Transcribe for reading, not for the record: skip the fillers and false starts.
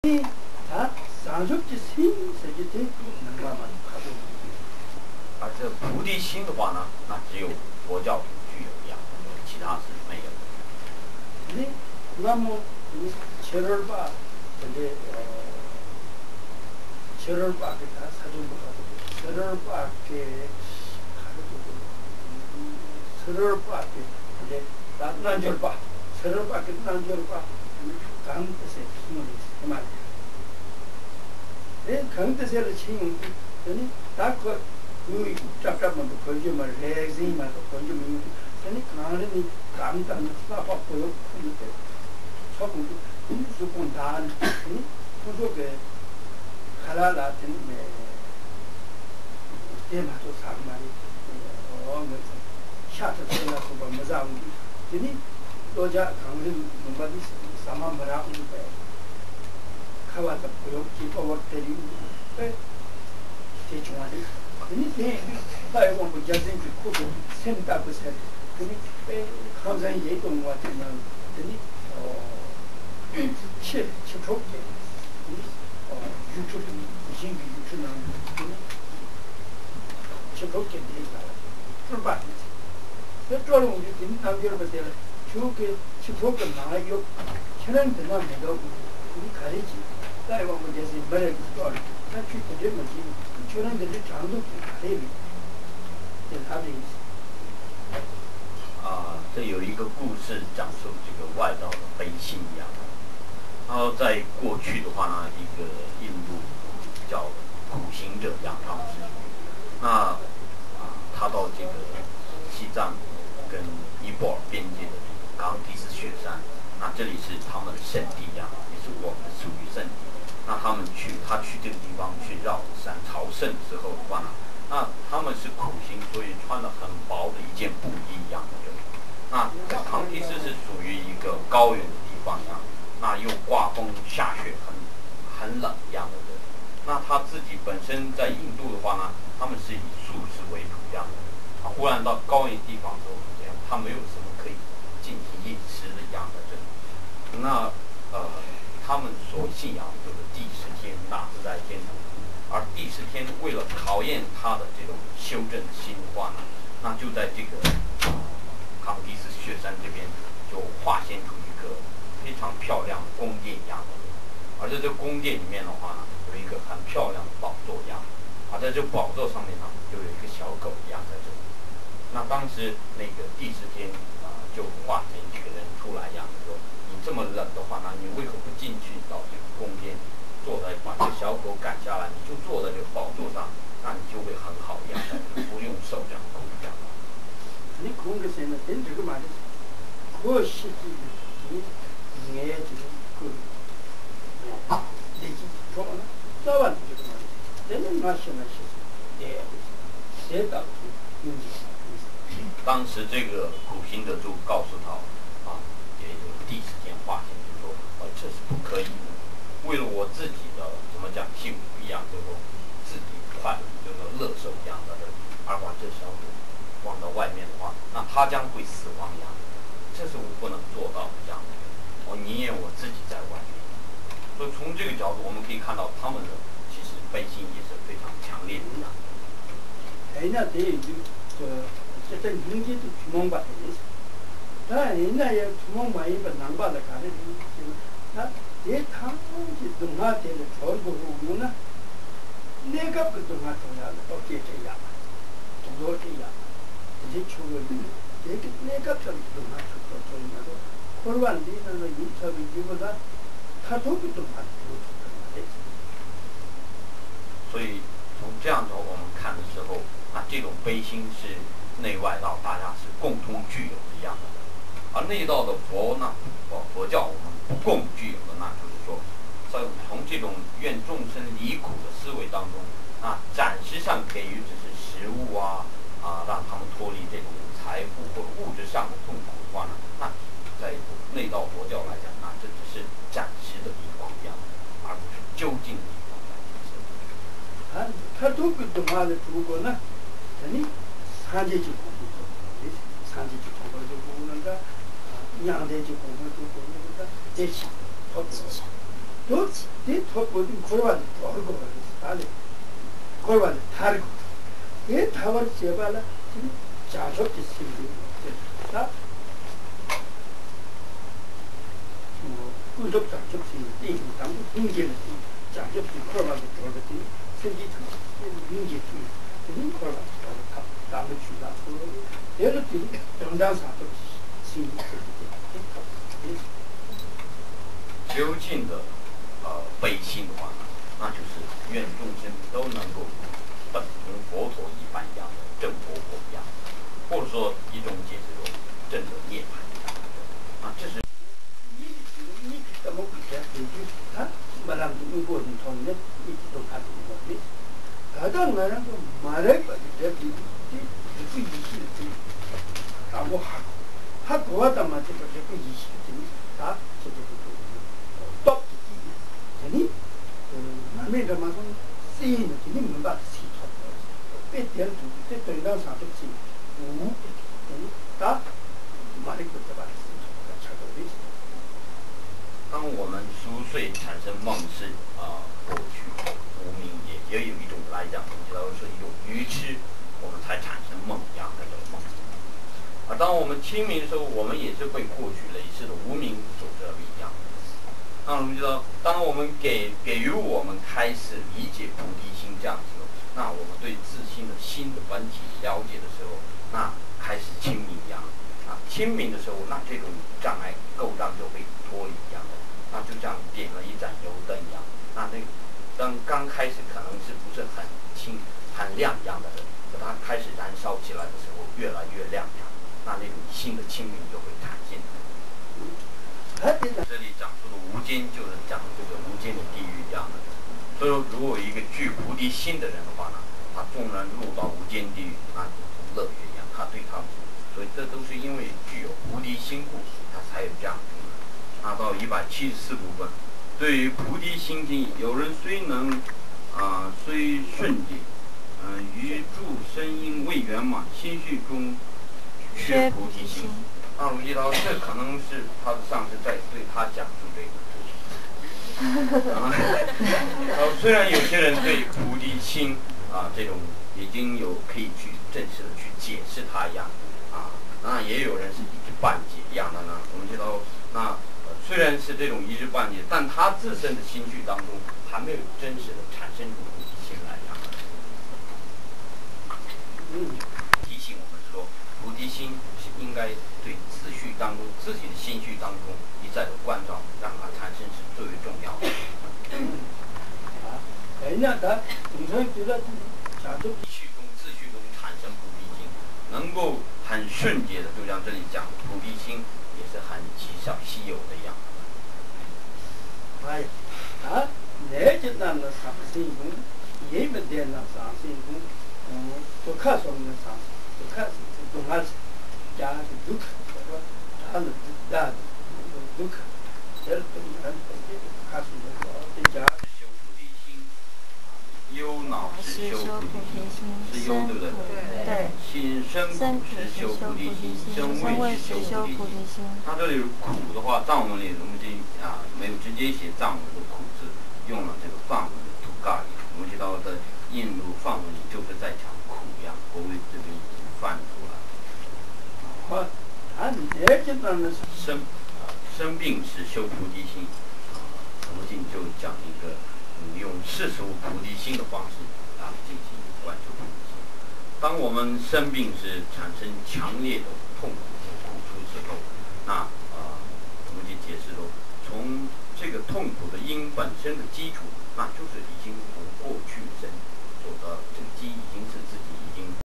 다 상속지 세계대能干嘛가도而这菩提心的话呢，那只有佛教徒具有一样，其他是没有的。 근데 누가 뭐 절을 봐 근데 절을 봐 그다 사준도 가도 절을 봐게 절을 봐 근데 난절 봐 절을 봐 난절 봐 강뜻에 힘을 있어 말 에 강뜻에를 치는 아니 다그 잡잡만 거짓말 레진만 거짓말 아니 가는이 감당 사업하고요 근데 조금 조금 다 아니 그게 할랄라든 대마도 사람이 샤트 들어서 뭐 무자고 되니 도자 강림 뭔가디 사마마라 우리가 가와서 보여 기뻐 때리 대중화돼 근데 다이고 뭐 자진 그 센터 그 세. 근데 감사히 얘기한 것 같으면 근데 칩촉게 육축 신기 육축은 칩촉게 되니까 출발 그쪽으로 우리 김남결 받을 주게 칩촉게 나요 현행 되나 내가 우리 가리지 다이고 뭐 자진 말을 또 같이 되면 저는 들 장도 가리비这有一个故事讲述这个外道的悲心一样。然后在过去的话呢，一个印度叫苦行者杨汤师，那他到这个西藏跟尼泊尔边界的冈底斯雪山，那这里是他们的圣地一样，也是我们属于圣地。那他去这个地方去绕山朝圣的时候的话呢，那他们是苦行，所以穿了很薄的一件布衣一样的。那冈底斯是属于一个高原的地方一样，那又刮风下雪，很冷一样的人。那他自己本身在印度的话呢，他们是以素食为主这样的。忽然到高原地方之后，这样他没有什么可以进行饮食的一样的人。那他们所信仰就是第10天大自在天堂，而第10天为了考验他的这种修正心的话呢，那就在这个冈底斯雪山这边就化现出一个非常漂亮的宫殿一样的，而在这个宫殿里面的话呢，有一个很漂亮的宝座一样，而在这宝座上面呢，就有一个小狗一样在这里。那当时那个第10天就化成一个人出来一样说，你这么冷的话呢，你为何不进去到这个宫殿，坐在把这个小狗赶下来，你就坐在这个宝座上，那你就会很好一样的，不用受这样苦这样。你空个现在真这个嘛的，可惜你爱这个个，你说呢？早晚这个嘛的，真的嘛现在是谁到当时这个苦行者就告诉他也就第10天化现，就说这是不可以的，为了我自己的怎么讲幸福一样，就说自己快乐，就是乐受一样的人，而把这小狗放到外面的话，那他将会死亡一样，这是我不能做到的这样的。我宁愿我自己在外面。所以从这个角度，我们可以看到他们的其实悲心也是非常强烈的。人家得有这民间的出门吧的意思，当然人家也出门买一本南巴的卡的，那这他们的东亚的全部路呢，那个不东亚重要的都这样，都这样。이제 초월이 되게 내가 좀 많죠. 저희도 코로나 뒤에는 인터뷰보다 타도도 많고. 所以从这样的我们看的时候，那这种悲心是内外道大家是共同具有的一样的。而内道的佛呢，佛教我们不共具有的，那就是说，从这种愿众生离苦的思维当中，暂时上给予只是食物让他们脱离这种财富或物质上的痛苦的话呢，那在内道佛教来讲，那这只是暂时的离苦样，而不是究竟的一种感觉。他都跟东亚的中国呢，你3节就工作，3节就工作就工作，2节就工作就工作，这些好多。또 이 토고든 걸어와도 걸고 다리 걸어와도 다리고 이 타वर 제발라 지금 자석지 심리 다 구독 자석지 이 당부 인계는 자석지 걸어와도 걸거든 생기 인계 이 걸어와도 다음에 주다 예를 들어 정당사도 심리究竟的悲心的话呢，那就是愿众生都能够本同佛陀一般一样的正佛果一样，或者说一种解释说正得涅槃一样的啊，这是。你怎么不讲？你就他马上就用过程中呢，一直都看到我的，到那人就马来把这这不一系的，啊我还多的嘛这个不一系的，啊这个。到你那边的嘛说谁呢？你们把谁操作？别点主在对上上头去，打马里国这把谁操作的？当我们熟睡产生梦是过去无明也有一种来讲，我们知道是一种愚痴，我们才产生梦一样的这种梦。当我们清明的时候，我们也是被过去累世的无明所遮蔽一样。那我们知道，当我们给予我们开始理解菩提心这样子，那我们对自心的心的本体了解的时候，那开始清明一样啊，清明的时候，那这种障碍构障就被脱离一样的，那就像点了一盏油灯一样，那当刚开始可能是不是很清很亮一样的人，等它开始燃烧起来的时候，越来越亮呀，那种新的清明就会产现。这里讲述的无间就是讲这个无间的地狱一样的，所以说如果一个具菩提心的人的话呢，他纵然入到无间地狱，那就同乐园一样，他对他，所以这都是因为具有菩提心故，他才有这样子。那到174部分，对于菩提心经，有人虽能虽顺解，于诸声音未圆满，心绪中缺菩提心。那卢基涛，这可能是他的上司在对他讲述这个。虽然有些人对菩提心这种已经有可以去正式的去解释它一样那也有人是一知半解一样的呢。我们知道，那虽然是这种一知半解，但他自身的心绪当中还没有真实的产生出菩提心来呀。提醒我们说，菩提心是应该对自序当中自己的心绪当中一再的关照，让它产生是最为重要的。那他你说觉得假如序中自序中产生菩提心，能够很瞬间的，就像这里讲菩提心也是很极少稀有的一样。那就那个上身功，也没得那上身功，就看说明上，就看是东安家是都可，说他是那都可，这东安看是那个在家修菩提心，忧恼是修菩提心，是忧对不对？对。心生苦是修菩提心，生畏是修菩提心。它这里苦的话，藏文里我们没有直接写藏文的苦字，用了这个梵文的土咖里。我们知道在印度梵文里就是在讲苦呀，国威这边已经翻出来。生病时修菩提心，我们就讲一个用世俗菩提心的方式进行观修菩提心。当我们生病时产生强烈的痛苦苦楚之后，那我们就解释说，从这个痛苦的因本身的基础，那就是已经从过去生所得这个基已经是自己已经